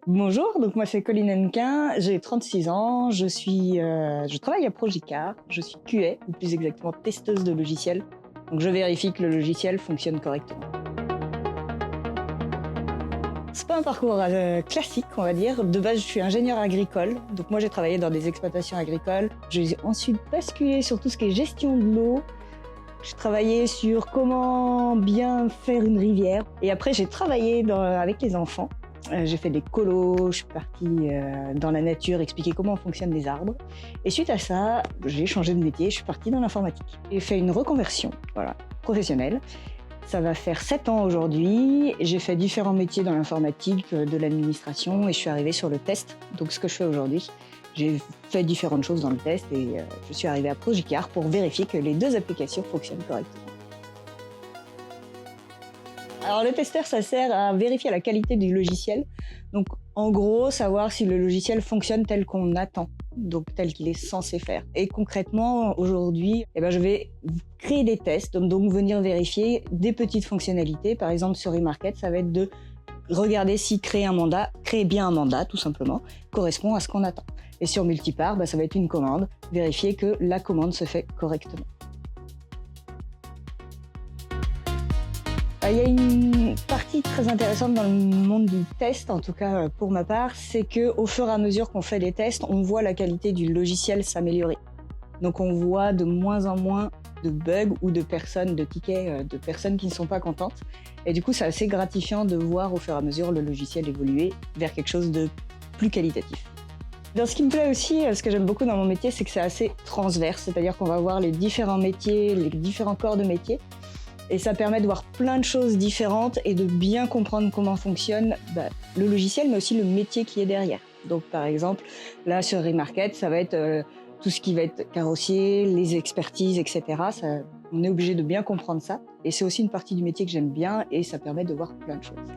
Bonjour, donc moi c'est Colline Hennequin, j'ai 36 ans, je travaille à Progicard, je suis QA, ou plus exactement testeuse de logiciels. Donc je vérifie que le logiciel fonctionne correctement. C'est pas un parcours classique, on va dire. De base, je suis ingénieure agricole, donc moi j'ai travaillé dans des exploitations agricoles. J'ai ensuite basculé sur tout ce qui est gestion de l'eau. Je travaillais sur comment bien faire une rivière. Et après, j'ai travaillé avec les enfants. J'ai fait des colos, je suis partie dans la nature expliquer comment fonctionnent les arbres. Et suite à ça, j'ai changé de métier, je suis partie dans l'informatique. J'ai fait une reconversion, voilà, professionnelle. Ça va faire 7 ans aujourd'hui. J'ai fait différents métiers dans l'informatique, de l'administration, et je suis arrivée sur le test, donc ce que je fais aujourd'hui. J'ai fait différentes choses dans le test et je suis arrivée à Progicard pour vérifier que les deux applications fonctionnent correctement. Alors le testeur, ça sert à vérifier la qualité du logiciel. Donc en gros, savoir si le logiciel fonctionne tel qu'on attend, donc tel qu'il est censé faire. Et concrètement, aujourd'hui, je vais créer des tests, donc venir vérifier des petites fonctionnalités. Par exemple, sur eMarket, ça va être de regarder si créer bien un mandat, tout simplement, correspond à ce qu'on attend. Et sur Multipart, ça va être une commande, vérifier que la commande se fait correctement. Il y a une partie très intéressante dans le monde du test, en tout cas pour ma part, c'est qu'au fur et à mesure qu'on fait des tests, on voit la qualité du logiciel s'améliorer. Donc on voit de moins en moins de bugs ou de tickets de personnes qui ne sont pas contentes. Et du coup, c'est assez gratifiant de voir au fur et à mesure le logiciel évoluer vers quelque chose de plus qualitatif. Dans ce qui me plaît aussi, ce que j'aime beaucoup dans mon métier, c'est que c'est assez transverse, c'est-à-dire qu'on va voir les différents métiers, les différents corps de métier. Et ça permet de voir plein de choses différentes et de bien comprendre comment fonctionne le logiciel, mais aussi le métier qui est derrière. Donc par exemple, là sur eMarket, ça va être tout ce qui va être carrossier, les expertises, etc. On est obligé de bien comprendre ça. Et c'est aussi une partie du métier que j'aime bien et ça permet de voir plein de choses.